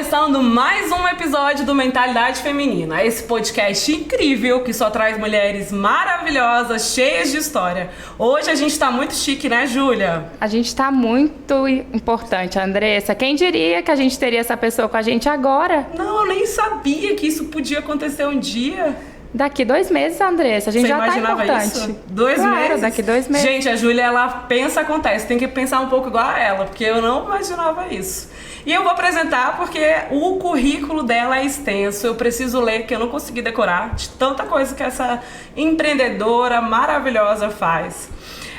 começando mais um episódio do Mentalidade Feminina, esse podcast incrível que só traz mulheres maravilhosas, cheias de história. Hoje a gente tá muito chique, né, Júlia? A gente tá muito importante, Andressa. Quem diria que a gente teria essa pessoa com a gente agora? Não, eu nem sabia que isso podia acontecer um dia. Daqui 2 meses, Andressa, a gente já tá importante. Isso? 2 meses? Daqui 2 meses. Gente, a Júlia, ela pensa, acontece. Tem que pensar um pouco igual a ela, porque eu não imaginava isso. E eu vou apresentar porque o currículo dela é extenso. Eu preciso ler, que eu não consegui decorar de tanta coisa que essa empreendedora maravilhosa faz.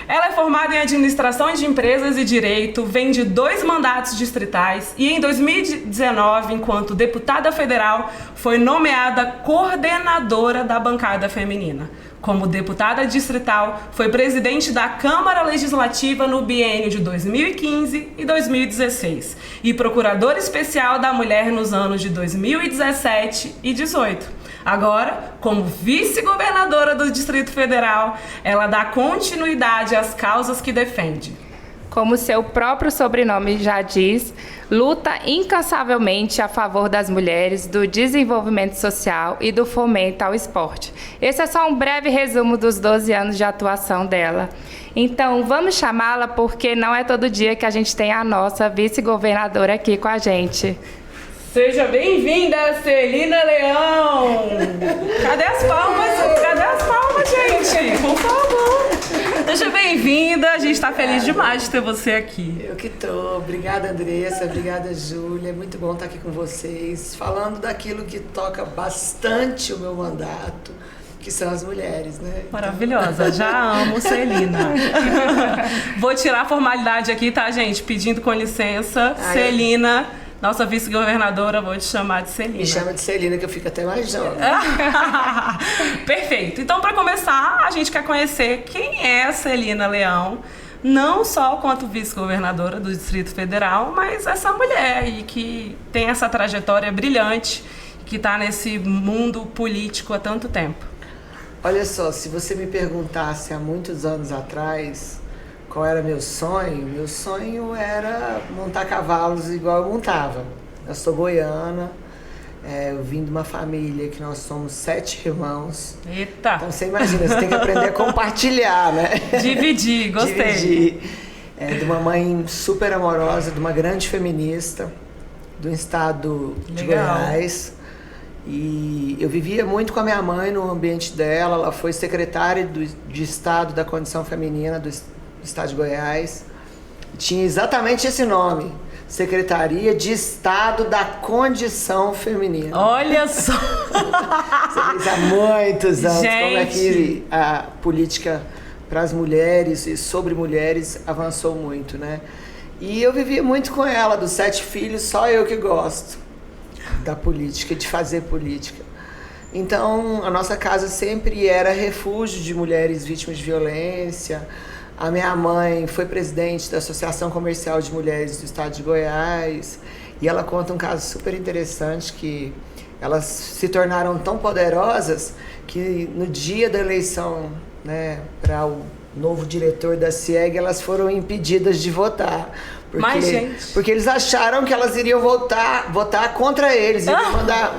Ela é formada em administração de empresas e direito, vem de 2 mandatos distritais e em 2019, enquanto deputada federal, foi nomeada coordenadora da bancada feminina. Como deputada distrital, foi presidente da Câmara Legislativa no biênio de 2015 e 2016 e procuradora especial da mulher nos anos de 2017 e 2018. Agora, como vice-governadora do Distrito Federal, ela dá continuidade às causas que defende. Como seu próprio sobrenome já diz, luta incansavelmente a favor das mulheres, do desenvolvimento social e do fomento ao esporte. Esse é só um breve resumo dos 12 anos de atuação dela. Então, vamos chamá-la porque não é todo dia que a gente tem a nossa vice-governadora aqui com a gente. Seja bem-vinda, Celina Leão! Cadê as palmas? Cadê as palmas, gente? Por favor! Seja bem-vinda, a gente está feliz demais de ter você aqui. Eu que tô. Obrigada, Andressa. Obrigada, Júlia. É muito bom estar aqui com vocês, falando daquilo que toca bastante o meu mandato, que são as mulheres, né? Maravilhosa, já amo Celina. Vou tirar a formalidade aqui, tá, gente? Pedindo com licença, Celina... Nossa vice-governadora, vou te chamar de Celina. Me chama de Celina, que eu fico até mais jovem. Perfeito. Então, para começar, a gente quer conhecer quem é a Celina Leão, não só quanto vice-governadora do Distrito Federal, mas essa mulher aí que tem essa trajetória brilhante, que está nesse mundo político há tanto tempo. Olha só, se você me perguntasse há muitos anos atrás... Qual era meu sonho? Meu sonho era montar cavalos igual eu montava. Eu sou goiana, eu vim de uma família que nós somos 7 irmãos. Eita! Então você imagina, você tem que aprender a compartilhar, né? Dividir, gostei. Dividir. De uma mãe super amorosa, de uma grande feminista, do estado de Goiás. E eu vivia muito com a minha mãe no ambiente dela. Ela foi secretária de Estado da Condição Feminina do Estado de Goiás. Tinha exatamente esse nome, Secretaria de Estado da Condição Feminina. Olha só! Você fez há muitos anos. Gente. Como é que a política para as mulheres e sobre mulheres avançou muito, né? E eu vivia muito com ela, dos 7 filhos, só eu que gosto da política, de fazer política. Então, a nossa casa sempre era refúgio de mulheres vítimas de violência. A minha mãe foi presidente da Associação Comercial de Mulheres do Estado de Goiás e ela conta um caso super interessante que elas se tornaram tão poderosas que no dia da eleição, né, para o novo diretor da CIEG, elas foram impedidas de votar. Porque eles acharam que elas iriam votar contra eles. Iriam mandar.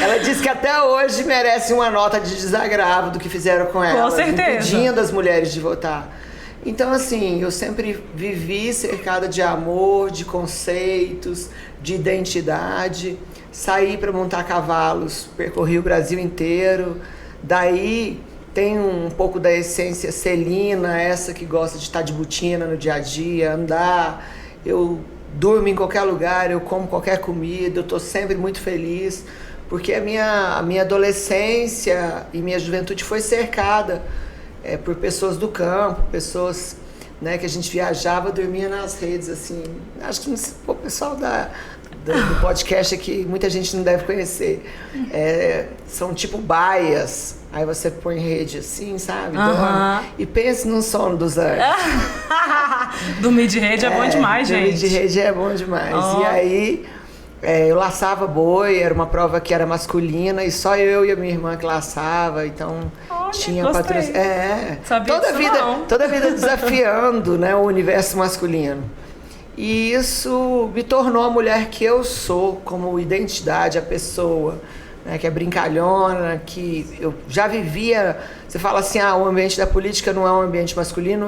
Ela disse que até hoje merece uma nota de desagravo do que fizeram com ela. Com certeza. Impedindo as mulheres de votar. Então, assim, eu sempre vivi cercada de amor, de conceitos, de identidade. Saí para montar cavalos, percorri o Brasil inteiro. Daí... tem um pouco da essência Celina, essa que gosta de estar de botina no dia a dia, andar. Eu durmo em qualquer lugar, eu como qualquer comida, eu estou sempre muito feliz, porque a minha adolescência e minha juventude foi cercada por pessoas do campo, pessoas, né, que a gente viajava, dormia nas redes, assim. Acho que o pessoal do podcast aqui, muita gente não deve conhecer. São tipo baias. Aí você põe rede assim, sabe? E pense no sono dos anjos. Dormir de rede é bom demais, gente. Dormir de rede é bom demais. E aí, eu laçava boi, era uma prova que era masculina, e só eu e a minha irmã que laçava, então tinha patrocínio. Sabia toda a vida desafiando, né, o universo masculino. E isso me tornou a mulher que eu sou, como identidade, a pessoa, né, que é brincalhona, que eu já vivia. Você fala assim, o ambiente da política não é um ambiente masculino,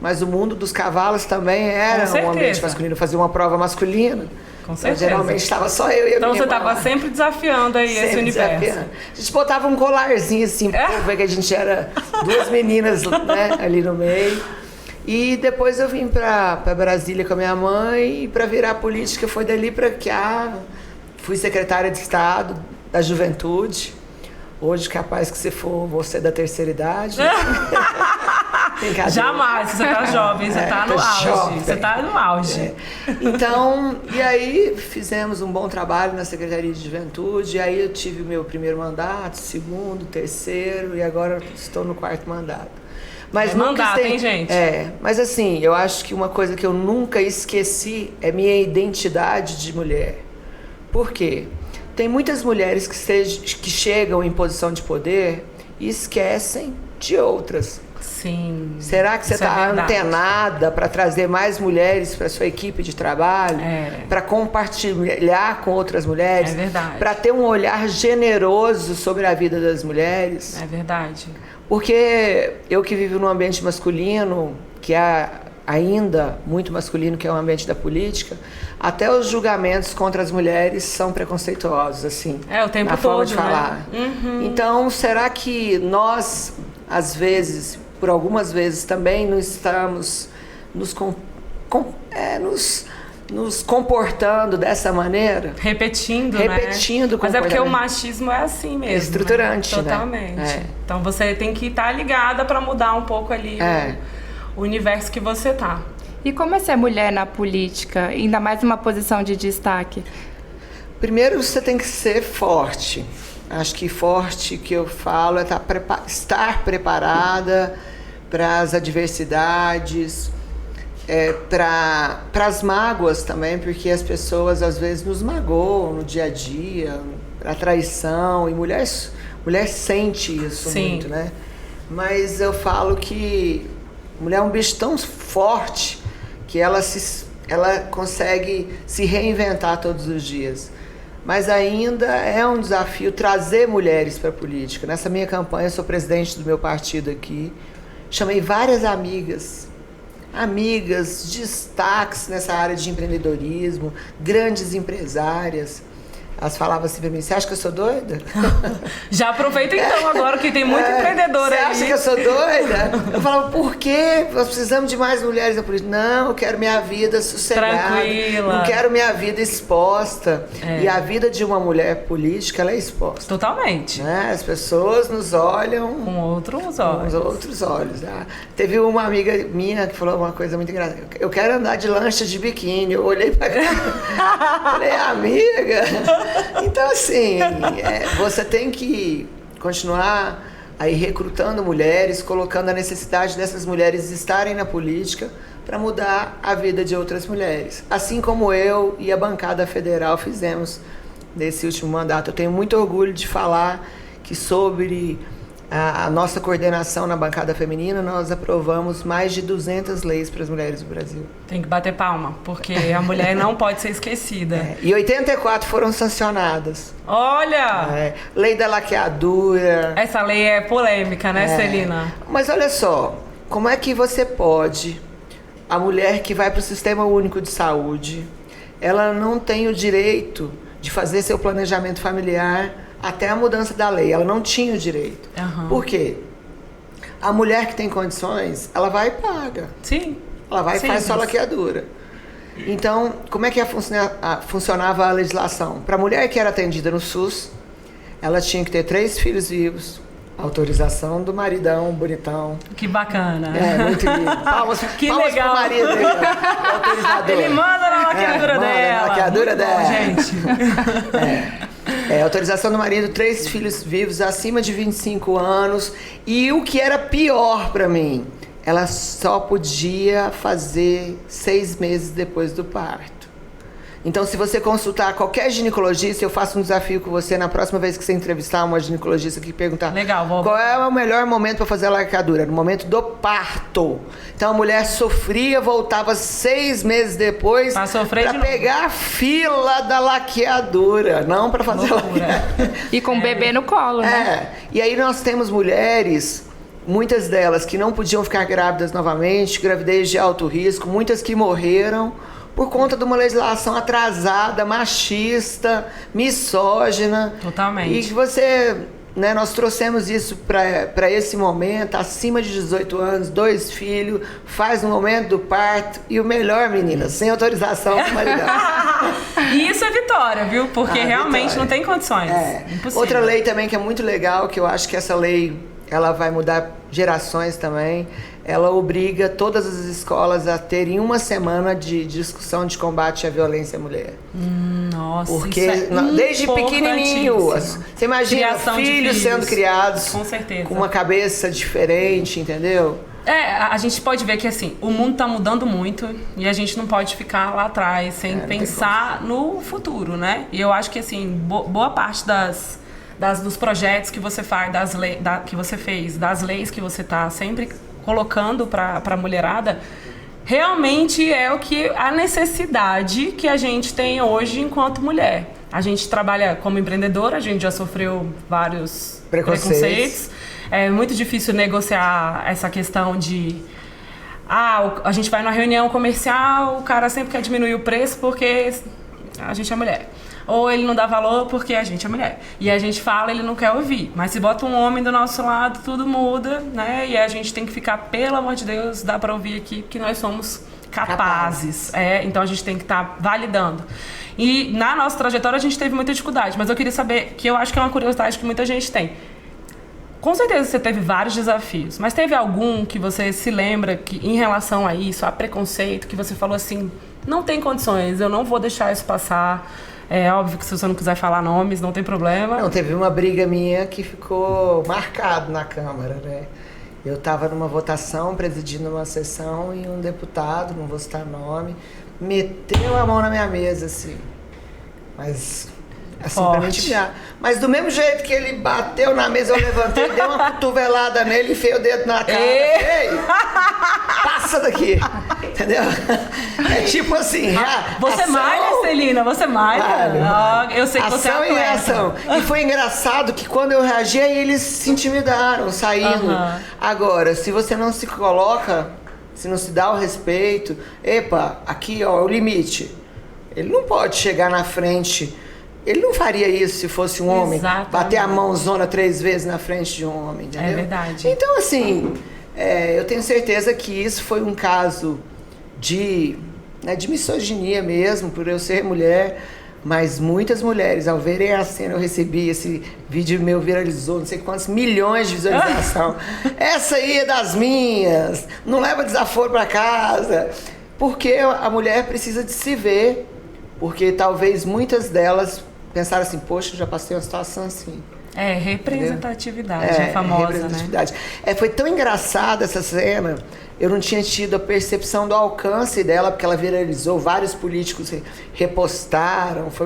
mas o mundo dos cavalos também era um ambiente masculino. Eu fazia uma prova masculina. Com certeza. Então, geralmente estava só eu e a então minha você estava sempre desafiando aí esse universo. Desafiando. A gente botava um colarzinho assim, pra ver que a gente era duas meninas, né, ali no meio. E depois eu vim para Brasília com a minha mãe, e para virar política foi dali para cá. Fui secretária de Estado da Juventude. Hoje, capaz que você da terceira idade. Jamais, você tá jovem, você tá no auge. Jovem. Você tá no auge. Então, e aí fizemos um bom trabalho na Secretaria de Juventude. E aí eu tive o meu primeiro mandato, segundo, terceiro, e agora estou no quarto mandato. Mas mandato, hein, gente? Mas assim, eu acho que uma coisa que eu nunca esqueci é minha identidade de mulher. Por quê? Tem muitas mulheres que chegam em posição de poder e esquecem de outras. Sim. Será que você está antenada para trazer mais mulheres para sua equipe de trabalho? Para compartilhar com outras mulheres? É verdade. Para ter um olhar generoso sobre a vida das mulheres? É verdade. Porque eu que vivo num ambiente masculino, que é ainda muito masculino, que é o ambiente da política, até os julgamentos contra as mulheres são preconceituosos, assim. O tempo na todo, forma de falar. Né? Uhum. Então, será que nós, às vezes, por algumas vezes, também não estamos nos comportando dessa maneira? Repetindo, né? Mas é porque o machismo é assim mesmo. É estruturante, né? Totalmente. Né? Então você tem que estar ligada para mudar um pouco ali o universo que você tá. E como é ser mulher na política, ainda mais numa posição de destaque? Primeiro você tem que ser forte. Acho que forte que eu falo é estar preparada para as adversidades, para as mágoas também, porque as pessoas às vezes nos magoam no dia a dia, a traição, e mulher sente isso. Sim. Muito, né? Mas eu falo que mulher é um bicho tão forte que ela consegue se reinventar todos os dias. Mas ainda é um desafio trazer mulheres para a política. Nessa minha campanha, eu sou presidente do meu partido aqui. Chamei várias amigas, destaques nessa área de empreendedorismo, grandes empresárias. Elas falavam assim pra mim, você acha que eu sou doida? Já aproveita então agora que tem muito empreendedor aí. Você acha que eu sou doida? Eu falava, por quê? Nós precisamos de mais mulheres na política. Não, eu quero minha vida sossegada. Tranquila. Não quero minha vida exposta. E a vida de uma mulher política, ela é exposta. Totalmente. Né? As pessoas nos olham... Com outros olhos. Com outros olhos. Né? Teve uma amiga minha que falou uma coisa muito engraçada. Eu quero andar de lancha de biquíni. Eu olhei pra cá. Falei, amiga... Então, assim, você tem que continuar aí recrutando mulheres, colocando a necessidade dessas mulheres estarem na política para mudar a vida de outras mulheres. Assim como eu e a bancada federal fizemos nesse último mandato. Eu tenho muito orgulho de falar que sobre a nossa coordenação na bancada feminina, nós aprovamos mais de 200 leis para as mulheres do Brasil. Tem que bater palma, porque a mulher não pode ser esquecida. E 84 foram sancionadas. Olha! Lei da laqueadura. Essa lei é polêmica, né, Celina? Mas olha só, como é que você pode... A mulher que vai para o Sistema Único de Saúde, ela não tem o direito de fazer seu planejamento familiar até a mudança da lei. Ela não tinha o direito. Uhum. Por quê? A mulher que tem condições, ela vai e paga. Sim. Ela vai e faz sua laqueadura. Então, como é que funcionava a legislação? Para a mulher que era atendida no SUS, ela tinha que ter 3 filhos vivos, autorização do maridão, bonitão. Que bacana. Muito lindo. Palmas legal. Pro marido dele, autorizador. Ele manda na laqueadura dela. Na laqueadura dela. Bom, gente. Autorização do marido, 3 filhos vivos acima de 25 anos. E o que era pior para mim, ela só podia fazer 6 meses depois do parto. Então, se você consultar qualquer ginecologista, eu faço um desafio com você na próxima vez que você entrevistar uma ginecologista que perguntar Legal, qual é o melhor momento para fazer a laqueadura? No momento do parto. Então, a mulher sofria, voltava 6 meses depois para pegar a fila da laqueadura, não para fazer a laqueadura. E com o bebê no colo, né? E aí nós temos mulheres, muitas delas que não podiam ficar grávidas novamente, gravidez de alto risco, muitas que morreram por conta de uma legislação atrasada, machista, misógina. Totalmente. E que você, né, nós trouxemos isso para esse momento, acima de 18 anos, 2 filhos, faz no momento do parto e o melhor, menina, sem autorização do maridão. E isso é vitória, viu? Porque realmente vitória. Não tem condições. Impossível. Outra lei também que é muito legal, que eu acho que essa lei ela vai mudar gerações também. Ela obriga todas as escolas a terem 1 semana de discussão de combate à violência à mulher. Nossa, porque isso é desde pequenininho, você imagina Criação de filhos sendo criados com certeza, com uma cabeça diferente, entendeu? A gente pode ver que assim, o mundo tá mudando muito e a gente não pode ficar lá atrás sem pensar no futuro, né? E eu acho que assim, boa parte dos projetos que você faz, que você fez, das leis que você tá sempre colocando para a mulherada, realmente é a necessidade que a gente tem hoje enquanto mulher. A gente trabalha como empreendedora, a gente já sofreu vários preconceitos. É muito difícil negociar essa questão de... a gente vai numa reunião comercial, o cara sempre quer diminuir o preço porque a gente é mulher. Ou ele não dá valor porque a gente é mulher. E a gente fala, ele não quer ouvir. Mas se bota um homem do nosso lado, tudo muda, né? E a gente tem que ficar, pelo amor de Deus, dá pra ouvir aqui, que nós somos capazes. Então a gente tem que estar validando. E na nossa trajetória a gente teve muita dificuldade. Mas eu queria saber, que eu acho que é uma curiosidade que muita gente tem. Com certeza você teve vários desafios. Mas teve algum que você se lembra que, em relação a isso, a preconceito, que você falou assim, não tem condições, eu não vou deixar isso passar... É óbvio que se você não quiser falar nomes, não tem problema. Não, teve uma briga minha que ficou marcado na Câmara, né? Eu estava numa votação, presidindo uma sessão, e um deputado, não vou citar nome, meteu a mão na minha mesa, assim. Mas, assim, pra me intimidar. Mas do mesmo jeito que ele bateu na mesa, eu levantei, dei uma cotovelada nele, enfiei o dedo na cara. Ei! Passa daqui! Entendeu? É tipo assim... Você malha, Celina, você malha. Eu sei que você é ação e reação. E foi engraçado que quando eu reagi, aí eles se intimidaram, saindo. Agora, se você não se coloca, se não se dá o respeito... Epa, aqui, ó, é o limite. Ele não pode chegar na frente... Ele não faria isso se fosse um homem. Exatamente. Bater a mãozona 3 vezes na frente de um homem, entendeu? É verdade. Então, assim, eu tenho certeza que isso foi um caso de misoginia mesmo, por eu ser mulher. Mas muitas mulheres, ao verem a cena, eu recebi esse vídeo meu, viralizou, não sei quantos milhões de visualização. Essa aí é das minhas, não leva desaforo para casa. Porque a mulher precisa de se ver. Porque talvez muitas delas pensaram assim, poxa, eu já passei uma situação assim. Representatividade, famosa, representatividade. né? Foi tão engraçada essa cena, eu não tinha tido a percepção do alcance dela, porque ela viralizou, vários políticos repostaram, foi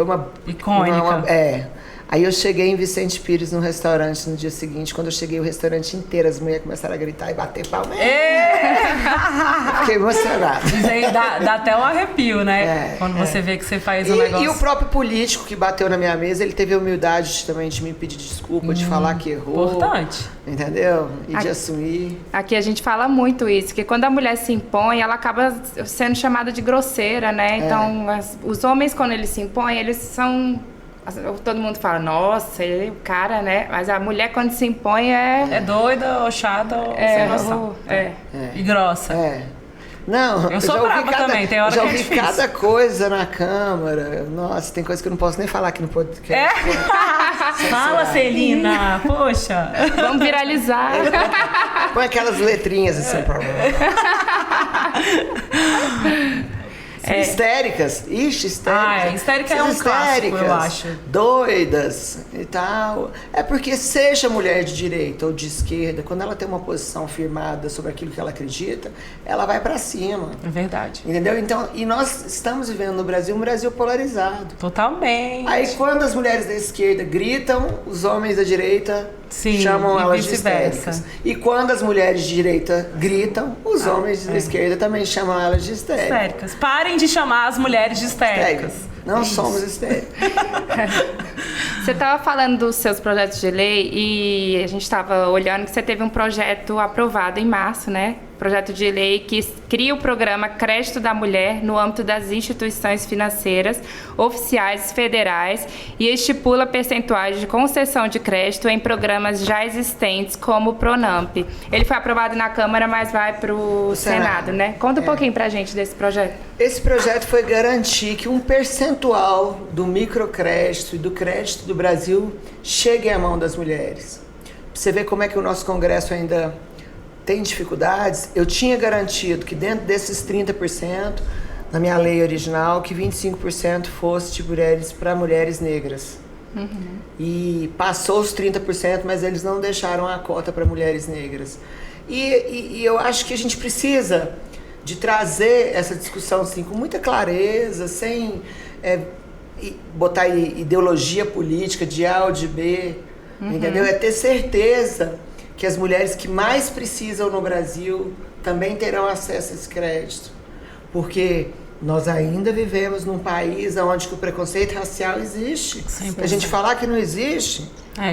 uma... icônica. Aí eu cheguei em Vicente Pires, no restaurante, no dia seguinte. Quando eu cheguei, o restaurante inteiro, as mulheres começaram a gritar e bater palma. Fiquei emocionada. Isso aí dá até um arrepio, né? Quando você vê que você faz um negócio... E o próprio político que bateu na minha mesa, ele teve a humildade também de me pedir desculpa, de falar que errou. Importante. Entendeu? E de assumir. Aqui a gente fala muito isso, que quando a mulher se impõe, ela acaba sendo chamada de grosseira, né? Então, os homens, quando eles se impõem, eles são... Todo mundo fala, nossa, ele é o cara, né? Mas a mulher, quando se impõe, é doida, ou chata, ou sem noção. E grossa. Não, eu sou brava também, tem hora que é difícil. Já ouvi cada coisa na Câmara. Nossa, tem coisa que eu não posso nem falar aqui no podcast. Fala, Celina, poxa. Vamos viralizar. Põe aquelas letrinhas assim. Histéricas. Ixi, histéricas. Histérica é um clássico, eu acho. Doidas e tal. É porque seja mulher de direita ou de esquerda, quando ela tem uma posição firmada sobre aquilo que ela acredita, ela vai pra cima. É verdade. Entendeu? Então, e nós estamos vivendo no Brasil um Brasil polarizado. Totalmente. Aí quando as mulheres da esquerda gritam, os homens da direita chamam elas de histéricas. E quando as mulheres de direita gritam, os homens da esquerda também chamam elas de histéricas. Parem de chamar as mulheres de histéricas. Não somos histéricas. Você estava falando dos seus projetos de lei e a gente estava olhando que você teve um projeto aprovado em março, né? Projeto de lei que cria o programa Crédito da Mulher no âmbito das instituições financeiras oficiais federais e estipula percentuais de concessão de crédito em programas já existentes, como o Pronamp. Ele foi aprovado na Câmara, mas vai para o Senado, né? Conta um pouquinho para a gente desse projeto. Esse projeto foi garantir que um percentual do microcrédito e do crédito do Brasil chegue à mão das mulheres. Você vê como é que o nosso Congresso ainda tem dificuldades. Eu tinha garantido que dentro desses 30%, na minha lei original, que 25% fosse de mulheres para mulheres negras. E passou os 30%, mas eles não deixaram a cota para mulheres negras. E eu acho que a gente precisa de trazer essa discussão assim, com muita clareza, sem botar ideologia política de A ou de B, entendeu? É ter certeza que as mulheres que mais precisam no Brasil também terão acesso a esse crédito. Porque nós ainda vivemos num país onde o preconceito racial existe. A gente falar que não existe...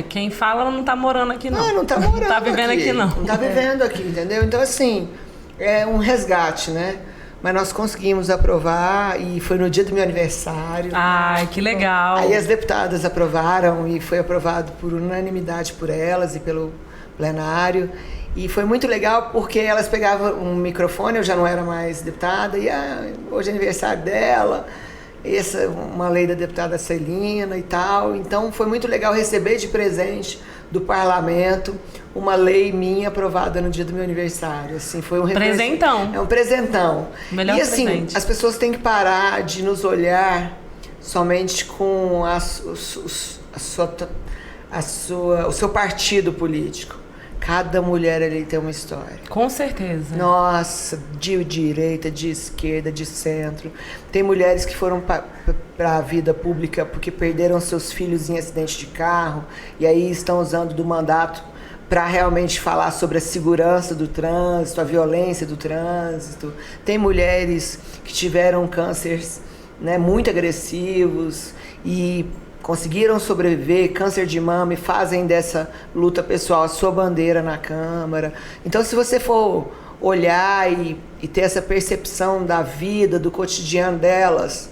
Quem fala não está morando aqui, não. Não está morando não está vivendo aqui, não. Não está vivendo aqui, entendeu? Então, assim, é um resgate, né? Mas nós conseguimos aprovar e foi no dia do meu aniversário. Ai, que legal. Aí as deputadas aprovaram e foi aprovado por unanimidade por elas e pelo plenário. E foi muito legal porque elas pegavam um microfone, eu já não era mais deputada, e hoje é aniversário dela, essa uma lei da deputada Celina e tal. Então foi muito legal receber de presente do parlamento uma lei minha aprovada no dia do meu aniversário. Assim, foi um presentão. É um presentão. Melhor e assim, presente. As pessoas têm que parar de nos olhar somente com o seu partido político. Cada mulher ali tem uma história. Com certeza. Nossa, de direita, de esquerda, de centro. Tem mulheres que foram para a vida pública porque perderam seus filhos em acidente de carro e aí estão usando do mandato para realmente falar sobre a segurança do trânsito, a violência do trânsito. Tem mulheres que tiveram cânceres, né, muito agressivos e conseguiram sobreviver, câncer de mama, e fazem dessa luta pessoal a sua bandeira na Câmara. Então, se você for olhar e ter essa percepção da vida, do cotidiano delas,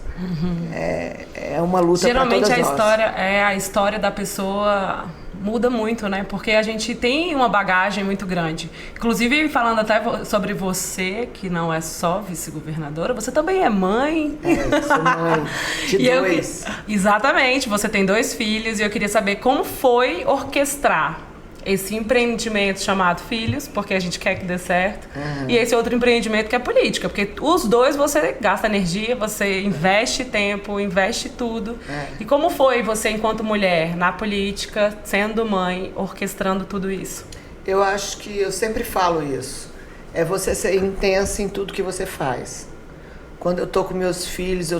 é uma luta para todas nós. Geralmente a história da pessoa muda muito, né? Porque a gente tem uma bagagem muito grande. Inclusive, falando até sobre você, que não é só vice-governadora, você também é mãe. Eu sou mãe de dois. Exatamente, você tem 2 filhos e eu queria saber como foi orquestrar esse empreendimento chamado Filhos, porque a gente quer que dê certo, e esse outro empreendimento que é política, porque os dois você gasta energia, você investe tempo, investe tudo. E como foi você, enquanto mulher, na política, sendo mãe, orquestrando tudo isso? Eu acho que eu sempre falo isso. É você ser intensa em tudo que você faz. Quando eu tô com meus filhos,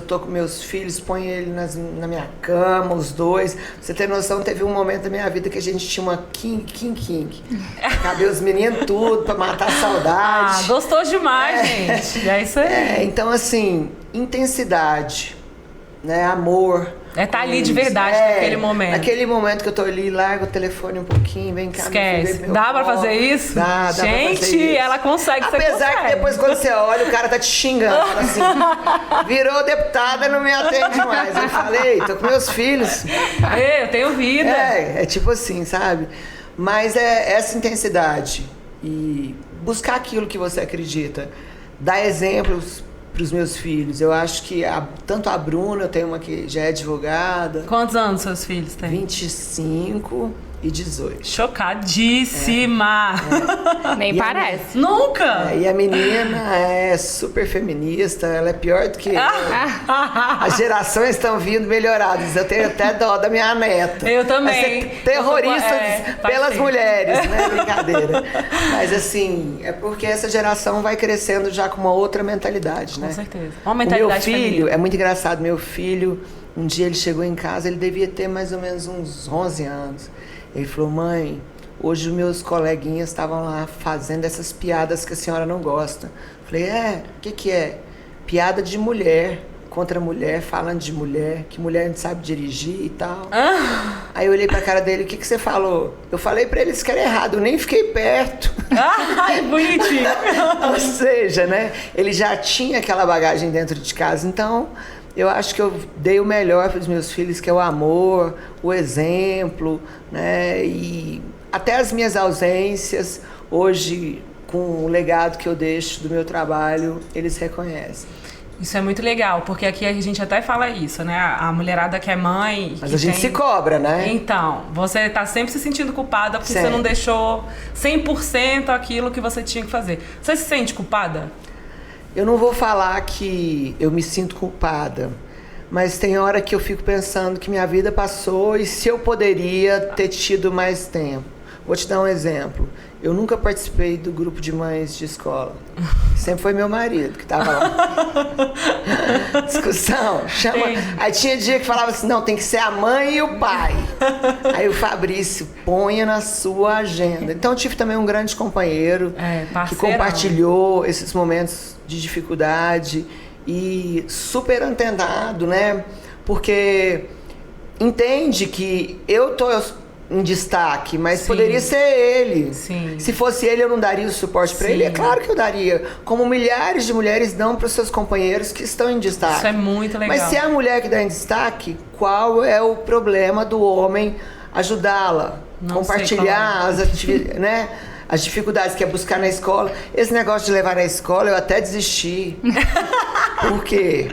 ponho ele na minha cama, os dois. Pra você ter noção, teve um momento da minha vida que a gente tinha uma king. Cabia os meninos tudo pra matar a saudade. Gostou demais, gente. É isso aí. Então, assim, intensidade, né, amor. Tá ali de verdade naquele momento. Naquele momento que eu tô ali, largo o telefone um pouquinho, vem cá. Esquece. Dá pra fazer isso? Dá gente, pra fazer isso. Ela consegue, você consegue. Apesar que depois quando você olha, o cara tá te xingando. Fala assim, virou deputada, não me atende mais. Eu falei, tô com meus filhos. Eu tenho vida. É tipo assim, sabe? Mas é essa intensidade. E buscar aquilo que você acredita. Dar exemplos para os meus filhos. Eu acho que tanto a Bruna, eu tenho uma que já é advogada. Quantos anos seus filhos têm? 25 18. Chocadíssima! Nem E a parece. Nunca! E a menina é super feminista, ela é pior do que eu. As gerações estão vindo melhoradas. Eu tenho até dó da minha neta. Eu também. Vai ser terroristas vai pelas ser. mulheres, né? Brincadeira. Mas assim, é porque essa geração vai crescendo já com uma outra mentalidade, né? Com certeza. Uma O meu mentalidade filho, feminina. é muito engraçado, meu filho, um dia ele chegou em casa, ele devia ter mais ou menos uns 11 anos. Ele falou, mãe, hoje os meus coleguinhas estavam lá fazendo essas piadas que a senhora não gosta. Falei, o que é? Piada de mulher, contra mulher, falando de mulher, que mulher não sabe dirigir e tal. Aí eu olhei pra cara dele, o que você falou? Eu falei pra eles que era errado, eu nem fiquei perto. Ai, bonitinho. Ou seja, né? Ele já tinha aquela bagagem dentro de casa, então eu acho que eu dei o melhor para os meus filhos, que é o amor, o exemplo, né? E até as minhas ausências, hoje, com o legado que eu deixo do meu trabalho, eles reconhecem. Isso é muito legal, porque aqui a gente até fala isso, né? A mulherada que é mãe... Mas que a gente tem... se cobra, né? Então, você tá sempre se sentindo culpada porque Sempre. você não deixou 100% aquilo que você tinha que fazer. Você se sente culpada? Eu não vou falar que eu me sinto culpada, mas tem hora que eu fico pensando que minha vida passou e se eu poderia ter tido mais tempo. Vou te dar um exemplo. Eu nunca participei do grupo de mães de escola. Sempre foi meu marido que estava lá. Discussão, chama. Sim. Aí tinha dia que falava assim, não, tem que ser a mãe e o pai. Aí o Fabrício, ponha na sua agenda. Então eu tive também um grande companheiro que parceirão. compartilhou esses momentos de dificuldade e super antenado, né? Porque entende que eu tô em destaque, mas Sim. poderia ser ele. Sim. Se fosse ele, eu não daria o suporte para ele? É claro que eu daria. Como milhares de mulheres dão para os seus companheiros que estão em destaque. Isso é muito legal. Mas se é a mulher que dá em destaque, qual é o problema do homem ajudá-la? Não Compartilhar sei as né? As dificuldades que é buscar na escola. Esse negócio de levar na escola, eu até desisti. Por quê?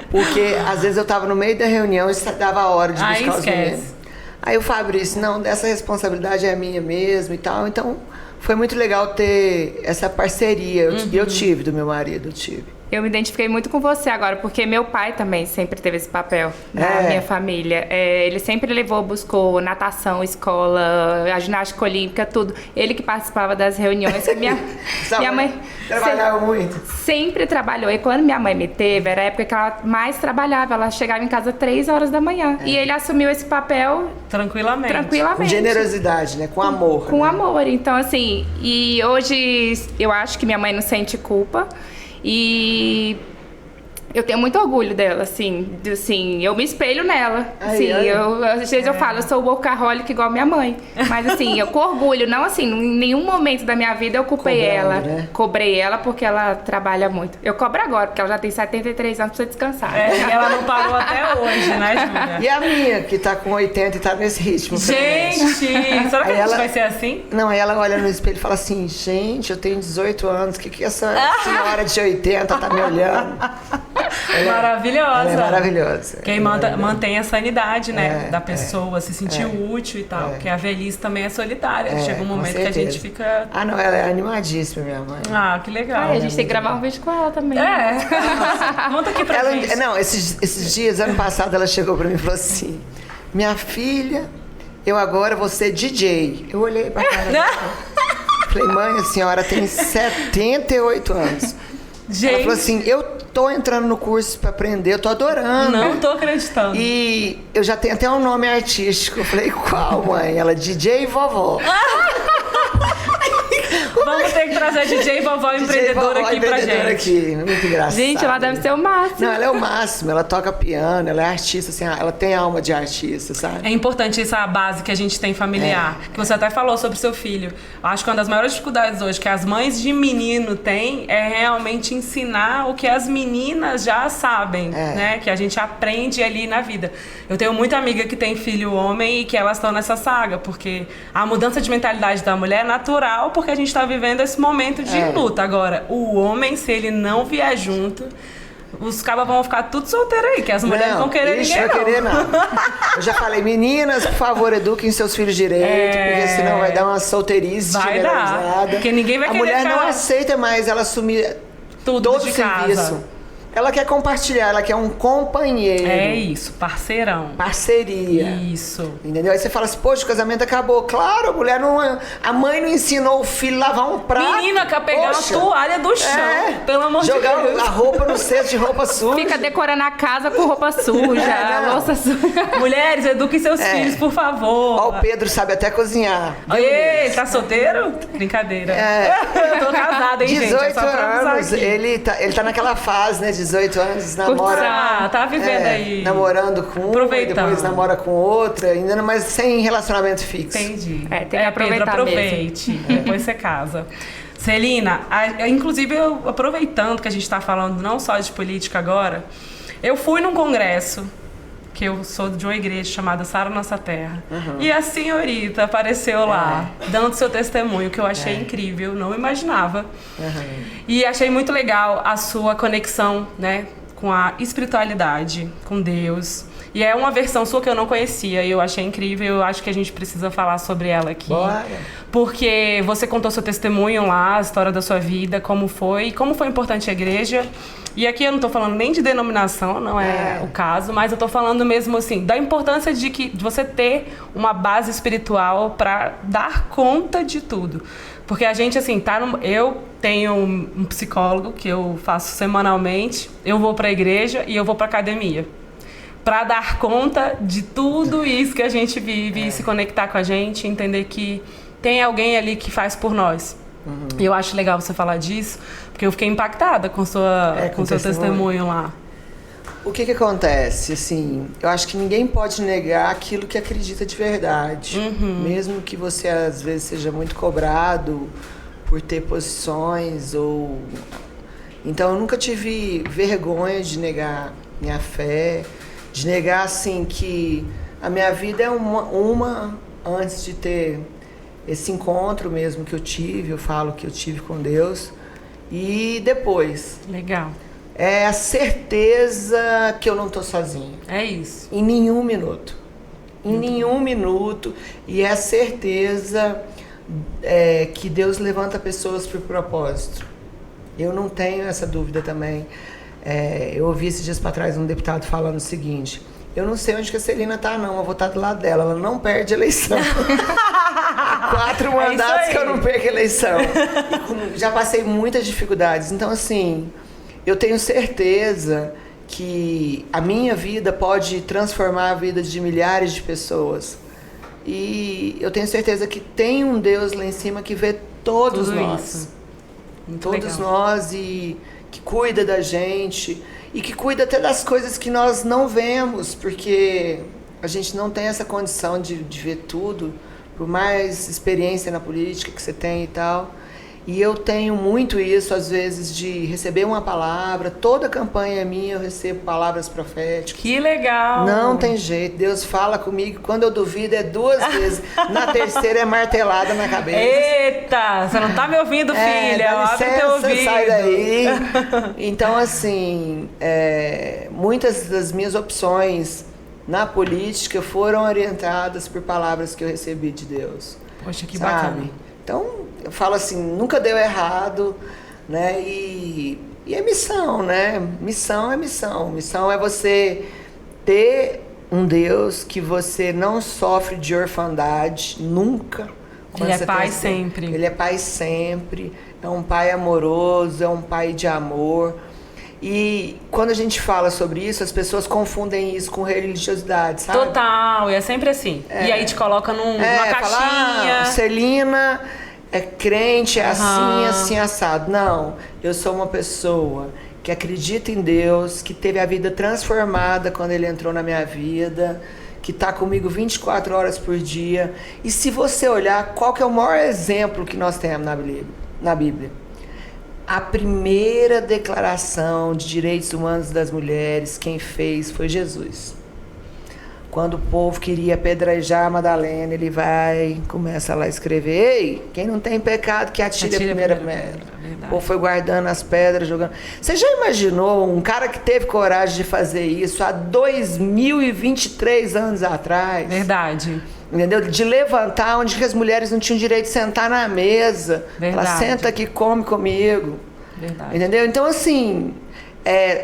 Porque às vezes eu estava no meio da reunião e dava a hora de buscar os meninos. Aí o Fabrício, não, essa responsabilidade é minha mesmo e tal. Então, foi muito legal ter essa parceria. Eu tive do meu marido, eu tive. Eu me identifiquei muito com você agora, porque meu pai também sempre teve esse papel na minha família. Ele sempre buscou natação, escola, a ginástica olímpica, tudo. Ele que participava das reuniões. Minha mãe trabalhava muito. Sempre trabalhou. E quando minha mãe me teve, era a época que ela mais trabalhava. Ela chegava em casa 3 horas da manhã. E ele assumiu esse papel tranquilamente. Com generosidade, né? Com amor. Com amor. Então, assim, e hoje eu acho que minha mãe não sente culpa. E eu tenho muito orgulho dela, assim, eu me espelho nela. Assim, às vezes eu falo, eu sou workaholic igual minha mãe. Mas assim, eu com orgulho, não assim, em nenhum momento da minha vida eu cobrei ela porque ela trabalha muito. Eu cobro agora, porque ela já tem 73 anos, precisa descansar. E ela não parou até hoje, né, Júlia? E a minha, que tá com 80 e tá nesse ritmo. Gente, será que aí a gente vai ser assim? Não, aí ela olha no espelho e fala assim, gente, eu tenho 18 anos, o que essa senhora de 80 tá me olhando? Maravilhosa. Ela é maravilhosa. Quem mantém a sanidade, né, da pessoa, se sentir útil e tal. Porque a velhice também é solitária. Chega um momento que a gente fica... Ah, não, ela é animadíssima, minha mãe. Ah, que legal. A gente tem que gravar um vídeo com ela também. Conta aqui pra gente. Não, esses dias, ano passado, ela chegou pra mim e falou assim, minha filha, eu agora vou ser DJ. Eu olhei pra cara dela. Falei, mãe, a senhora tem 78 anos. Gente. Ela falou assim, eu tô entrando no curso pra aprender, eu tô adorando. Não tô acreditando. E eu já tenho até um nome artístico. Eu falei, qual, mãe? Ela, DJ Vovó. Vamos ter que trazer a DJ Vovó empreendedora aqui pra gente. Aqui. Muito engraçado. Gente, ela deve ser o máximo. Não, ela é o máximo. Ela toca piano, ela é artista, assim, ela tem alma de artista, sabe? É importante essa base que a gente tem familiar. Que você até falou sobre o seu filho. Acho que uma das maiores dificuldades hoje que as mães de menino têm é realmente ensinar o que as meninas já sabem, né? Que a gente aprende ali na vida. Eu tenho muita amiga que tem filho homem e que elas estão nessa saga, porque a mudança de mentalidade da mulher é natural, porque a gente está vivendo esse momento de luta. Agora, o homem, se ele não vier junto, os cabas vão ficar tudo solteiros aí, que as mulheres não vão querer ixi, ninguém, vai querer nada. Eu já falei, meninas, por favor, eduquem seus filhos direito, porque senão vai dar uma solteirice Vai generalizada. dar, porque ninguém vai A querer mulher não ficar aceita mais ela assumir tudo todo de o serviço. casa. Ela quer compartilhar, ela quer um companheiro. É isso, parceirão. Parceria. Isso. Entendeu? Aí você fala assim, poxa, o casamento acabou. Claro, a mulher não. A mãe não ensinou o filho a lavar um prato. Menina, quer pegar Poxa. a toalha do chão. Pelo amor de Deus. Jogar a roupa no cesto de roupa suja. Fica decorando a casa com roupa suja, não. louça suja. Mulheres, eduquem seus filhos, por favor. Ó, o Pedro sabe até cozinhar. Ei, tá solteiro? Brincadeira. Eu tô casada, hein, gente? 18 É só pra avisar anos, aqui. ele tá naquela fase, né? 18 anos, namora. Tá vivendo aí. Namorando com um, Aproveitando. depois namora com outra, ainda não, mas sem relacionamento fixo. Entendi. É, tem que aproveitar Pedro, aproveite. Depois você casa. Celina, inclusive eu aproveitando que a gente tá falando não só de política agora, eu fui num congresso, que eu sou de uma igreja chamada Sara Nossa Terra. E a senhorita apareceu lá, dando seu testemunho, que eu achei incrível, não imaginava. E achei muito legal a sua conexão, né, com a espiritualidade, com Deus. E é uma versão sua que eu não conhecia e eu achei incrível. Eu acho que a gente precisa falar sobre ela aqui. Bora. Porque você contou seu testemunho lá, a história da sua vida, como foi importante a igreja. E aqui eu não tô falando nem de denominação, não é o caso, mas eu tô falando mesmo assim, da importância de você ter uma base espiritual para dar conta de tudo. Porque a gente, assim, eu tenho um psicólogo que eu faço semanalmente, eu vou pra igreja e eu vou pra academia. Pra dar conta de tudo isso que a gente vive, e se conectar com a gente, entender que tem alguém ali que faz por nós. E eu acho legal você falar disso, porque eu fiquei impactada com seu testemunho lá. O que acontece? Assim, eu acho que ninguém pode negar aquilo que acredita de verdade. Mesmo que você, às vezes, seja muito cobrado por ter posições ou... Então, eu nunca tive vergonha de negar minha fé, de negar, assim, que a minha vida é uma antes de ter esse encontro mesmo que eu tive, eu falo que eu tive com Deus, e depois. Legal. É a certeza que eu não tô sozinho. É isso. Em nenhum minuto. Em nenhum minuto. E é a certeza que Deus levanta pessoas por propósito. Eu não tenho essa dúvida também. Eu ouvi esses dias para trás um deputado falando o seguinte: eu não sei onde que a Celina tá, não. Eu vou estar do lado dela. Ela não perde a eleição. 4 mandatos que eu não perco a eleição. Já passei muitas dificuldades. Então, assim, eu tenho certeza que a minha vida pode transformar a vida de milhares de pessoas. E eu tenho certeza que tem um Deus lá em cima que vê todos Tudo nós. isso. Muito Todos legal. nós, e que cuida da gente. E que cuida até das coisas que nós não vemos, porque a gente não tem essa condição de ver tudo, por mais experiência na política que você tem e tal. E eu tenho muito isso, às vezes, de receber uma palavra. Toda campanha minha eu recebo palavras proféticas. Que legal! Não tem jeito, Deus fala comigo. Quando eu duvido é 2 vezes. Na terceira é martelada na cabeça. Eita! Você não tá me ouvindo, filha? Dá Abre teu licença, ouvido. sai daí. Então, assim, muitas das minhas opções na política foram orientadas por palavras que eu recebi de Deus. Poxa, que sabe? bacana. Então, eu falo assim, nunca deu errado, né? E é missão, né? Missão é missão. Missão é você ter um Deus que você não sofre de orfandade, nunca. Ele é pai sempre. Ele é pai sempre, é um pai amoroso, é um pai de amor. E quando a gente fala sobre isso, as pessoas confundem isso com religiosidade, sabe? Total, e é sempre assim. E aí te coloca numa Fala, caixinha. Celina é crente, é assim, assim, assado. Não, eu sou uma pessoa que acredita em Deus, que teve a vida transformada quando Ele entrou na minha vida, que está comigo 24 horas por dia. E se você olhar, qual que é o maior exemplo que nós temos na Bíblia? A primeira declaração de direitos humanos das mulheres, quem fez foi Jesus. quando o povo queria apedrejar a Madalena, ele vai, começa lá a escrever: ei, quem não tem pecado que atire a primeira pedra. O povo foi guardando as pedras, jogando. Você já imaginou um cara que teve coragem de fazer isso há 2023 anos atrás? Verdade. Entendeu? De levantar onde as mulheres não tinham direito de sentar na mesa. Verdade. Ela senta aqui, come comigo. Verdade. Entendeu? Então, assim,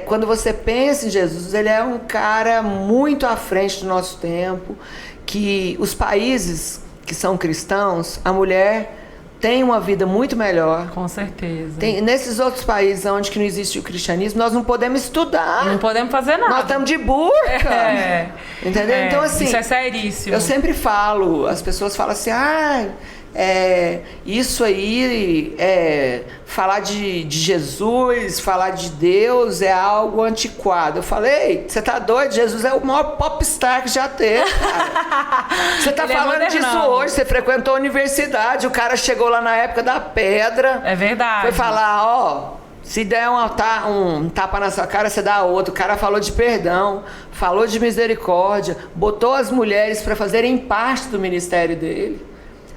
quando você pensa em Jesus, ele é um cara muito à frente do nosso tempo, que os países que são cristãos, a mulher tem uma vida muito melhor. Com certeza. Nesses outros países onde que não existe o cristianismo, nós não podemos estudar. Não podemos fazer nada. Nós estamos de burca. Entendeu? Então, assim, isso é seríssimo. Eu sempre falo, as pessoas falam assim: isso aí, falar de Jesus, falar de Deus é algo antiquado. Eu falei: você tá doido? Jesus é o maior popstar que já teve, cara. Você tá falando disso hoje, você frequentou a universidade, o cara chegou lá na época da pedra. É verdade. Foi falar: se der um tapa na sua cara, você dá outro. O cara falou de perdão, falou de misericórdia, botou as mulheres para fazerem parte do ministério dele.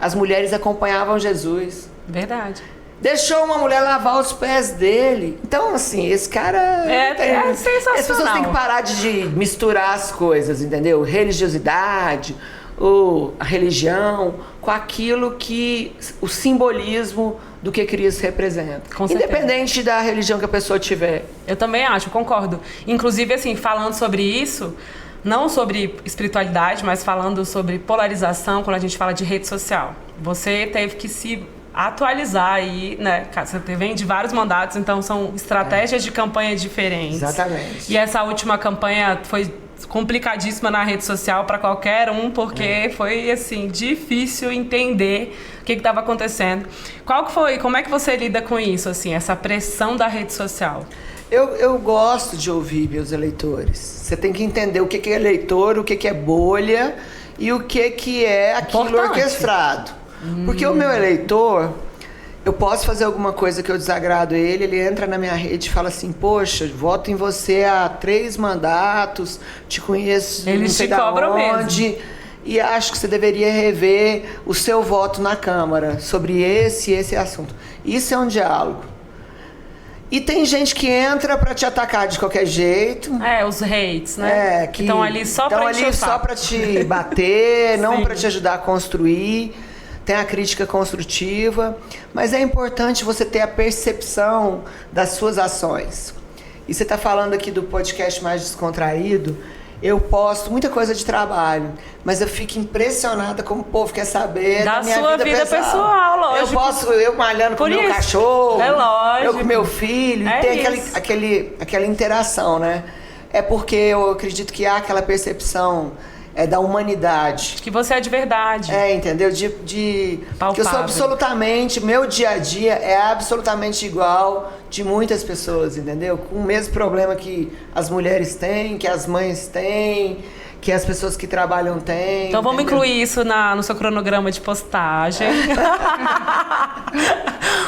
As mulheres acompanhavam Jesus. Verdade. Deixou uma mulher lavar os pés dele. Então, assim, esse cara... É sensacional. As pessoas têm que parar de misturar as coisas, entendeu? Religiosidade, a religião, com aquilo que... o simbolismo do que Cristo representa. Com certeza. Independente da religião que a pessoa tiver. Eu também acho, concordo. Inclusive, assim, falando sobre isso... Não sobre espiritualidade, mas falando sobre polarização, quando a gente fala de rede social. Você teve que se atualizar aí, né? Você vem de vários mandatos, então são estratégias de campanha diferentes. Exatamente. E essa última campanha foi complicadíssima na rede social para qualquer um, porque foi, assim, difícil entender o que estava acontecendo. Como é que você lida com isso, assim, essa pressão da rede social? Eu gosto de ouvir meus eleitores. Você tem que entender o que é eleitor, o que é bolha e o que é aquilo Importante. Orquestrado. Porque o meu eleitor, eu posso fazer alguma coisa que eu desagrado ele entra na minha rede e fala assim: poxa, voto em você há 3 mandatos, te conheço, Eles não sei te da cobram onde, mesmo. e acho que você deveria rever o seu voto na Câmara sobre esse assunto. Isso é um diálogo. E tem gente que entra pra te atacar de qualquer jeito. Os hates, né? Que estão ali só pra encher o saco. só pra te bater, não Sim. pra te ajudar a construir. Tem a crítica construtiva, mas é importante você ter a percepção das suas ações. E você tá falando aqui do podcast mais descontraído. Eu posto muita coisa de trabalho, mas eu fico impressionada como o povo quer saber da minha sua vida pessoal, lógico. Eu malhando com o meu cachorro, é lógico. eu com meu filho, e tem aquela interação, né? É porque eu acredito que há aquela percepção da humanidade. Que você é de verdade. Entendeu? Que eu sou Palpável. absolutamente, meu dia a dia é absolutamente igual de muitas pessoas, entendeu? Com o mesmo problema que as mulheres têm, que as mães têm, que as pessoas que trabalham têm. Então vamos entendeu? incluir isso no seu cronograma de postagem.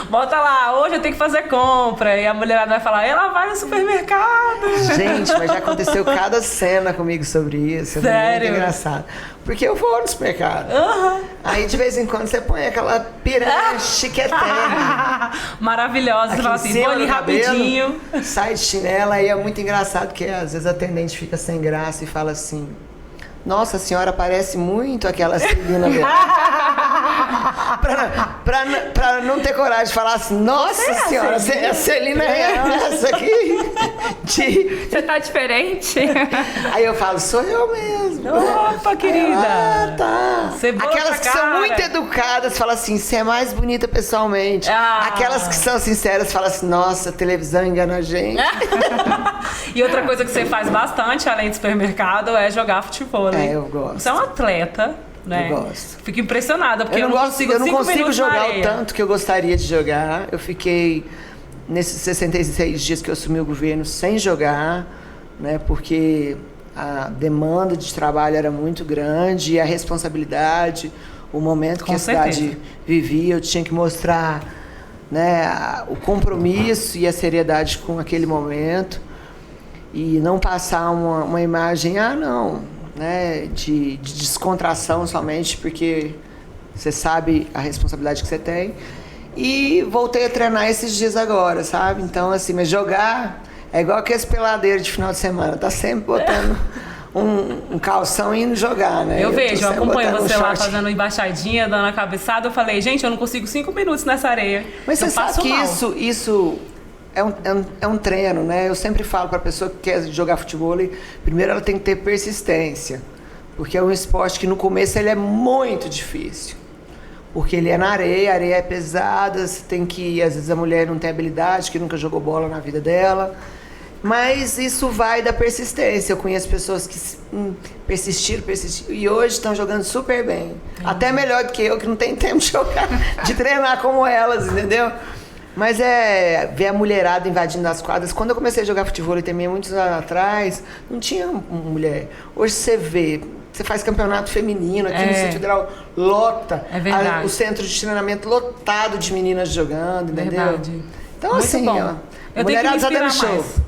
Bota lá, hoje eu tenho que fazer compra. E a mulherada vai falar: ela vai no supermercado. Gente, mas já aconteceu cada cena comigo sobre isso. Sério? É muito engraçado. Porque eu vou no supermercado. Aí de vez em quando você põe aquela piranha chiqueterna. Maravilhosa. Você fala assim: vou ali rapidinho. Sai de chinela. E é muito engraçado que às vezes a atendente fica sem graça e fala assim: nossa, a senhora parece muito aquela Celina pra não ter coragem de falar assim: nossa senhora, a Celina é essa aqui. Você tá diferente? Aí eu falo: sou eu mesmo. Opa, querida. Tá. Cebola Aquelas que pra são cara. muito educadas falam assim: você é mais bonita pessoalmente. Aquelas que são sinceras falam assim: nossa, a televisão engana a gente. E outra coisa que você faz bastante, além do supermercado, é jogar futebol. Eu gosto. Você é um atleta, né? Eu gosto. Fico impressionada, porque eu não consigo eu não 5 consigo minutos na jogar o areia. tanto que eu gostaria de jogar. Eu fiquei nesses 66 dias que eu assumi o governo sem jogar, né? Porque a demanda de trabalho era muito grande e a responsabilidade, o momento que Com a cidade certeza. vivia, eu tinha que mostrar, né, o compromisso e a seriedade com aquele momento. E não passar uma imagem: não, né, de descontração somente, porque você sabe a responsabilidade que você tem. E voltei a treinar esses dias agora, sabe? Então, assim, mas jogar é igual aqueles peladeiros de final de semana. Tá sempre botando um calção e indo jogar, né? Eu vejo, eu acompanho você lá short. fazendo embaixadinha, dando a cabeçada. Eu falei, gente, eu não consigo 5 minutos nessa areia. Mas eu você sabe que mal. isso é um treino, né? Eu sempre falo para a pessoa que quer jogar futebol, primeiro ela tem que ter persistência. Porque é um esporte que no começo ele é muito difícil. Porque ele é na areia, a areia é pesada, você tem que... Às vezes a mulher não tem habilidade, que nunca jogou bola na vida dela. Mas isso vai da persistência. Eu conheço pessoas que persistiram, e hoje estão jogando super bem. Até melhor do que eu, que não tenho tempo de jogar, de treinar como elas, entendeu? Mas ver a mulherada invadindo as quadras. Quando eu comecei a jogar futebol também, muitos anos atrás, não tinha mulher. Hoje você vê... Você faz campeonato feminino aqui no Centro Federal, lota. É verdade. O centro de treinamento lotado de meninas jogando, entendeu? Verdade. Então, Muito assim, bom. ó, Eu tenho que me inspirar show. mais.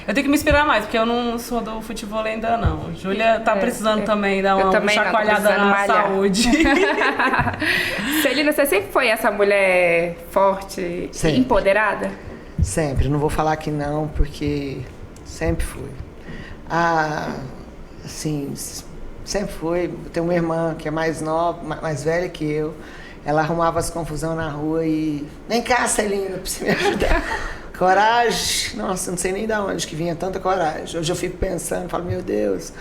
Eu tenho que me inspirar mais, porque eu não sou do futebol ainda, não. Júlia tá precisando também dar uma chacoalhada na malhar. Saúde. Celina, você sempre foi essa mulher forte e empoderada? Sempre. Não vou falar que não, porque sempre fui. Assim, sempre fui. Eu tenho uma irmã que é mais nova, mais velha que eu. Ela arrumava as confusão na rua e... Vem cá, Celina, pra você me ajudar. Coragem. Nossa, não sei nem de onde que vinha tanta coragem. Hoje eu fico pensando, falo, meu Deus.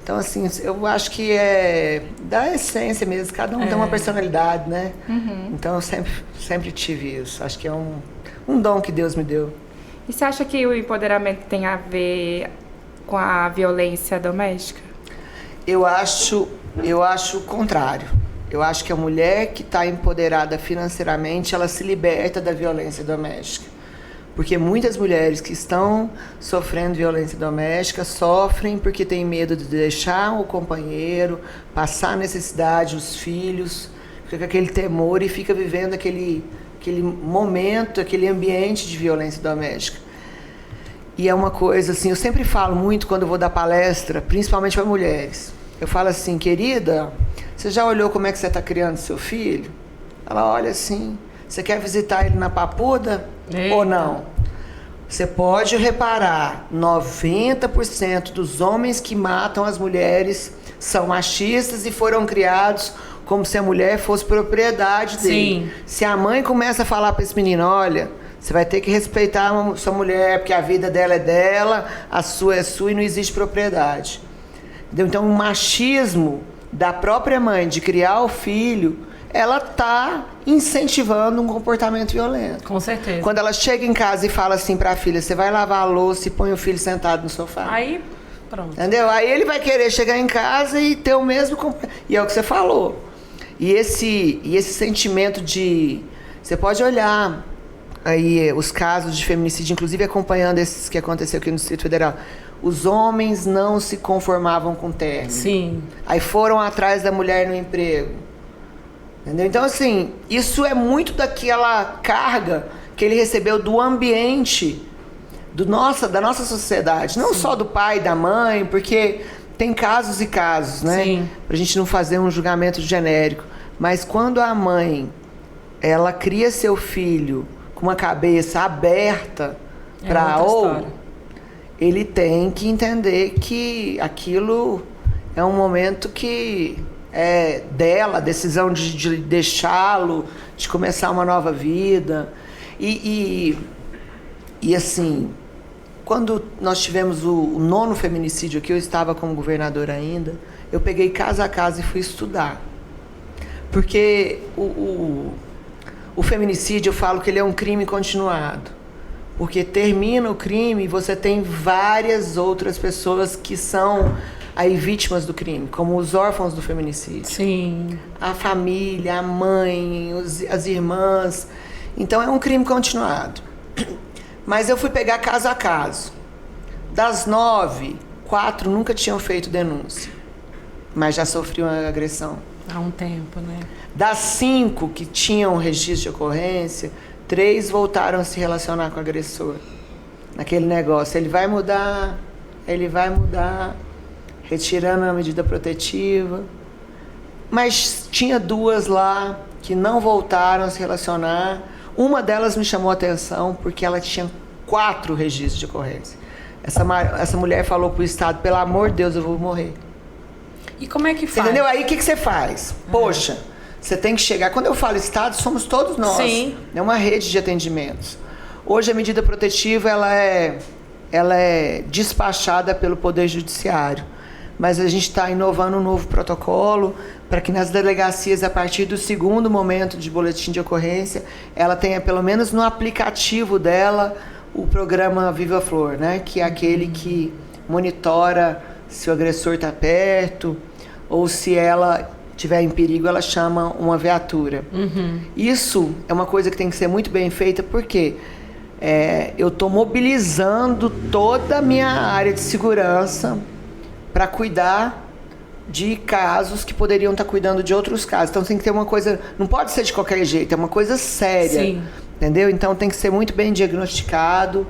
Então, assim, eu acho que é da essência mesmo. Cada um tem uma personalidade, né? Uhum. Então, eu sempre tive isso. Acho que é um dom que Deus me deu. E você acha que o empoderamento tem a ver com a violência doméstica? Eu acho o contrário. Eu acho que a mulher que está empoderada financeiramente, ela se liberta da violência doméstica. Porque muitas mulheres que estão sofrendo violência doméstica sofrem porque têm medo de deixar o companheiro, passar necessidade, os filhos, fica com aquele temor e fica vivendo aquele momento, aquele ambiente de violência doméstica. E é uma coisa assim, eu sempre falo muito quando eu vou dar palestra, principalmente para mulheres. Eu falo assim, querida, você já olhou como é que você está criando seu filho? Ela olha assim, você quer visitar ele na Papuda? Eita. Ou não? Você pode reparar, 90% dos homens que matam as mulheres são machistas e foram criados como se a mulher fosse propriedade dele. Sim. Se a mãe começa a falar para esse menino, olha, você vai ter que respeitar a sua mulher, porque a vida dela é dela, a sua é sua e não existe propriedade. Entendeu? Então, o machismo da própria mãe de criar o filho, ela está incentivando um comportamento violento. Com certeza. Quando ela chega em casa e fala assim para a filha, você vai lavar a louça e põe o filho sentado no sofá. Aí, pronto. Entendeu? Aí ele vai querer chegar em casa e ter o mesmo... E é o que você falou. E esse sentimento de... Você pode olhar aí os casos de feminicídio, inclusive acompanhando esses que aconteceu aqui no Distrito Federal. Os homens não se conformavam com o término. Sim. Aí foram atrás da mulher no emprego. Entendeu? Então, assim, isso é muito daquela carga que ele recebeu do ambiente da nossa sociedade. Não só do pai e da mãe, porque tem casos e casos, né? Sim. Pra gente não fazer um julgamento genérico. Mas quando a mãe, ela cria seu filho com uma cabeça aberta para ele tem que entender que aquilo é um momento que é dela, a decisão de deixá-lo, de começar uma nova vida. E assim, quando nós tivemos o 9º feminicídio aqui, eu estava como governadora ainda, eu peguei casa a casa e fui estudar. Porque o feminicídio, eu falo que ele é um crime continuado. Porque termina o crime e você tem várias outras pessoas que são aí vítimas do crime, como os órfãos do feminicídio. Sim. A família, a mãe, as irmãs. Então é um crime continuado. Mas eu fui pegar caso a caso. Das 9, 4 nunca tinham feito denúncia, mas já sofriam uma agressão. Há um tempo, né? Das 5 que tinham registro de ocorrência, 3 voltaram a se relacionar com o agressor. Naquele negócio, ele vai mudar. retirando a medida protetiva. Mas tinha 2 lá que não voltaram a se relacionar. Uma delas me chamou a atenção porque ela tinha 4 registros de ocorrência. Essa mulher falou pro Estado, pelo amor de Deus, eu vou morrer. E como é que faz? Entendeu? Aí o que você faz? Poxa, você tem que chegar... Quando eu falo Estado, somos todos nós. Sim. É uma rede de atendimentos. Hoje a medida protetiva ela é despachada pelo Poder Judiciário. Mas a gente está inovando um novo protocolo para que nas delegacias, a partir do 2º momento de boletim de ocorrência, ela tenha, pelo menos no aplicativo dela, o programa Viva Flor, né? Que é aquele que monitora se o agressor está perto ou se ela estiver em perigo, ela chama uma viatura. Isso é uma coisa que tem que ser muito bem feita, porque eu estou mobilizando toda a minha área de segurança para cuidar de casos que poderiam estar cuidando de outros casos. Então tem que ter uma coisa, não pode ser de qualquer jeito, é uma coisa séria. Sim. Entendeu? Então tem que ser muito bem diagnosticado,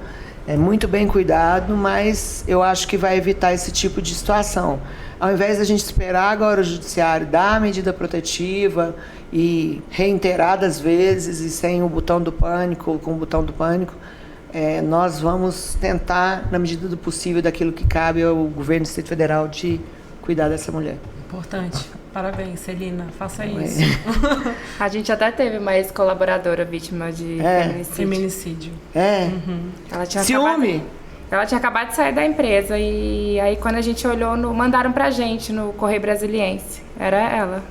muito bem cuidado, mas eu acho que vai evitar esse tipo de situação. Ao invés da gente esperar agora o judiciário dar a medida protetiva e reiteradas vezes e sem o botão do pânico ou com o botão do pânico, nós vamos tentar, na medida do possível, daquilo que cabe ao governo do Distrito Federal, de cuidar dessa mulher. Importante. Parabéns, Celina. Faça isso. A gente até teve uma ex-colaboradora vítima de feminicídio. Ela tinha Ciúme? Ela tinha acabado de sair da empresa e aí quando a gente olhou, mandaram pra gente no Correio Brasiliense. Era ela,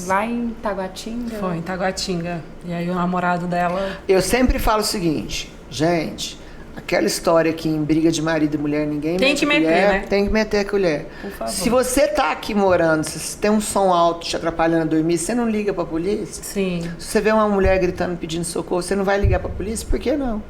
lá em Taguatinga. Foi, em Taguatinga. E aí o namorado dela... Eu sempre falo o seguinte, gente, aquela história que em briga de marido e mulher ninguém tem mete que a meter, colher, né? Tem que meter a colher. Por favor. Se você tá aqui morando, se tem um som alto te atrapalhando a dormir, você não liga pra polícia? Sim. Se você vê uma mulher gritando, pedindo socorro, você não vai ligar pra polícia? Por que não?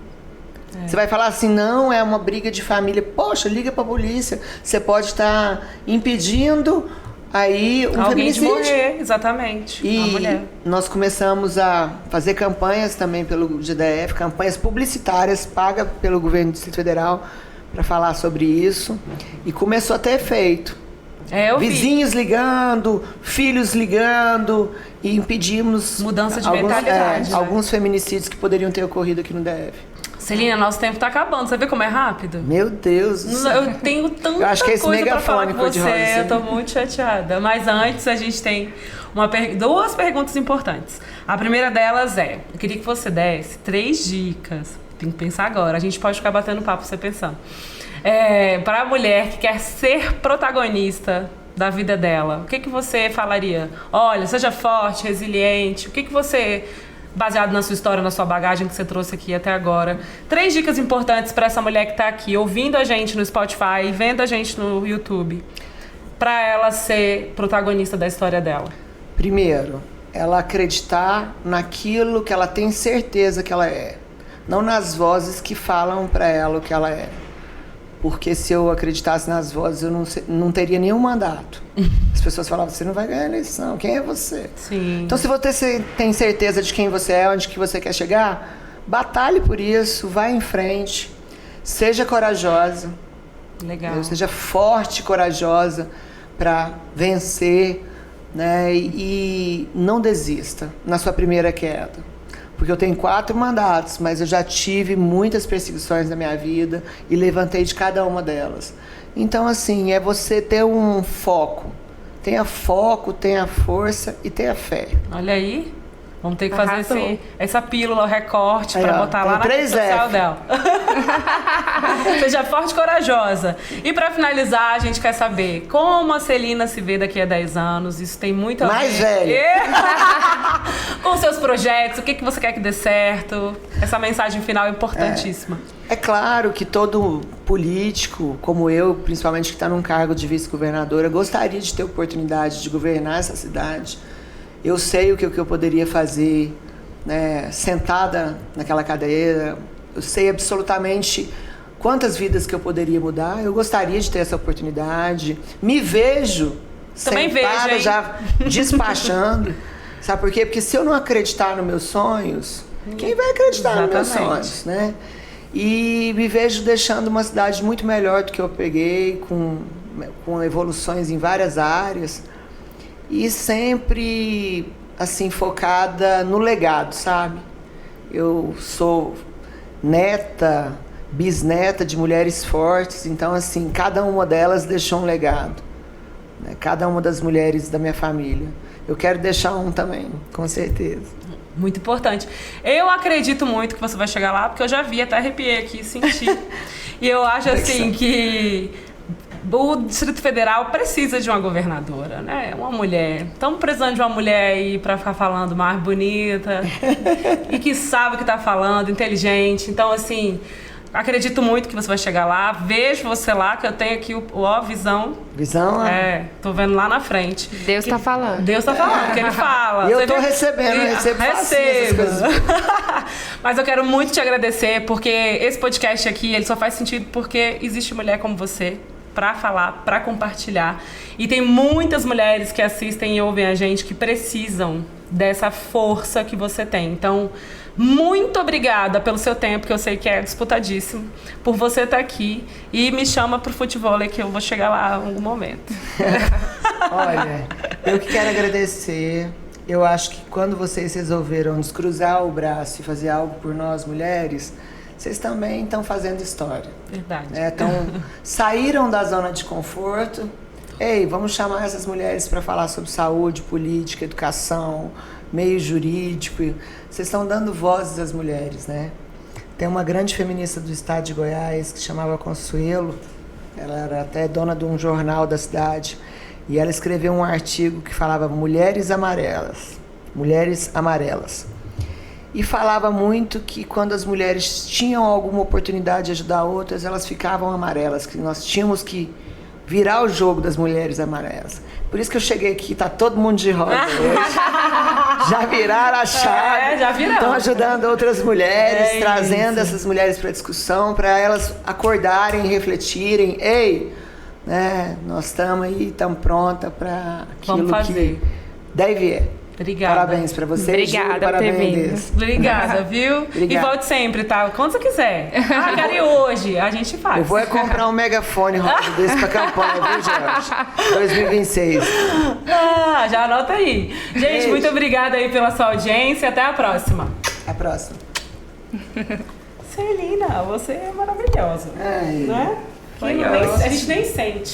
Você vai falar assim, não, é uma briga de família. Poxa, liga pra polícia. Você pode estar impedindo aí um alguém de feminicídio. morrer, exatamente. E a mulher. nós começamos a fazer campanhas também pelo GDF, campanhas publicitárias pagas pelo governo do Distrito Federal para falar sobre isso. E começou a ter efeito. Eu Vizinhos ligando, filhos ligando, e impedimos mudança de mentalidade. Né? Alguns feminicídios que poderiam ter ocorrido aqui no DF. Celina, nosso tempo tá acabando. Você vê como é rápido? Meu Deus do céu. Eu tenho tanta coisa pra falar com você. Eu tô muito chateada. Mas antes, a gente tem duas perguntas importantes. A primeira delas eu queria que você desse 3 dicas. Tem que pensar agora. A gente pode ficar batendo papo você pensando. Para a mulher que quer ser protagonista da vida dela, o que você falaria? Olha, seja forte, resiliente. O que você... baseado na sua história, na sua bagagem que você trouxe aqui até agora. 3 dicas importantes para essa mulher que está aqui, ouvindo a gente no Spotify, vendo a gente no YouTube, para ela ser protagonista da história dela. Primeiro, ela acreditar naquilo que ela tem certeza que ela é. Não nas vozes que falam para ela o que ela é. Porque se eu acreditasse nas vozes, eu não teria nenhum mandato. As pessoas falavam, você não vai ganhar a eleição, quem é você? Sim. Então, se você tem certeza de quem você é, onde que você quer chegar, batalhe por isso, vá em frente, seja corajosa. Legal. Seja forte e corajosa para vencer, né? E não desista na sua primeira queda. Porque eu tenho 4 mandatos, mas eu já tive muitas perseguições na minha vida e levantei de cada uma delas. Então, assim, é você ter um foco. Tenha foco, tenha força e tenha fé. Olha aí. Vamos ter que fazer essa pílula, o recorte, para botar lá na rede 3 social dela. Seja forte e corajosa. E para finalizar, a gente quer saber como a Celina se vê daqui a 10 anos. Isso tem muito a ver. Mais velha. Com seus projetos, o que você quer que dê certo. Essa mensagem final é importantíssima. É claro que todo político, como eu, principalmente que está num cargo de vice-governadora, gostaria de ter oportunidade de governar essa cidade. Eu sei o que eu poderia fazer, né, sentada naquela cadeira. Eu sei absolutamente quantas vidas que eu poderia mudar. Eu gostaria de ter essa oportunidade. Me vejo também sentada, vejo, já despachando. Sabe por quê? Porque se eu não acreditar nos meus sonhos, quem vai acreditar nos meus sonhos, né? E me vejo deixando uma cidade muito melhor do que eu peguei, com com evoluções em várias áreas e sempre assim focada no legado, sabe? Eu sou neta, bisneta de mulheres fortes, então assim, cada uma delas deixou um legado, né? Cada uma das mulheres da minha família. Eu quero deixar um também, com certeza. Muito importante. Eu acredito muito que você vai chegar lá, porque eu já vi, até arrepiei aqui, senti. E eu acho assim que o Distrito Federal precisa de uma governadora, né? Uma mulher. Estamos precisando de uma mulher aí para ficar falando mais bonita e que sabe o que está falando, inteligente. Então, assim, acredito muito que você vai chegar lá. Vejo você lá, que eu tenho aqui a visão. Visão? Tô vendo lá na frente. Deus está falando. Deus está falando, porque ele fala. E eu tô recebendo, eu recebo essas coisas. Mas eu quero muito te agradecer, porque esse podcast aqui, ele só faz sentido porque existe mulher como você para falar, para compartilhar. E tem muitas mulheres que assistem e ouvem a gente que precisam dessa força que você tem. Então, muito obrigada pelo seu tempo, que eu sei que é disputadíssimo, por você estar aqui. E me chama pro futebol, que eu vou chegar lá em algum momento. Olha, eu que quero agradecer. Eu acho que quando vocês resolveram descruzar o braço e fazer algo por nós mulheres, vocês também estão fazendo história. Verdade. Então, saíram da zona de conforto. Ei, vamos chamar essas mulheres para falar sobre saúde, política, educação, meio jurídico. Vocês estão dando vozes às mulheres, né? Tem uma grande feminista do estado de Goiás que chamava Consuelo. Ela era até dona de um jornal da cidade. E ela escreveu um artigo que falava Mulheres Amarelas. Mulheres Amarelas. E falava muito que quando as mulheres tinham alguma oportunidade de ajudar outras, elas ficavam amarelas, que nós tínhamos que virar o jogo das mulheres amarelas. Por isso que eu cheguei aqui, tá todo mundo de rosa hoje. Já viraram a chave. Já viraram. Estão ajudando outras mulheres, trazendo essas mulheres para discussão, para elas acordarem, refletirem. Ei, né, nós estamos aí, estamos prontas para aquilo que daí vier. Obrigada. Parabéns pra vocês. Obrigada por ter vindo. Obrigada, viu? Obrigada. E volte sempre, tá? Quando você quiser. Quero ir hoje. A gente faz. Eu vou comprar um megafone rosa desse pra campanha, viu, Jorge? 2026. Já anota aí. Gente, Beijo. muito obrigada aí pela sua audiência. Até a próxima. Até a próxima. Celina, você é maravilhosa. Ai, né? que A gente nem sente.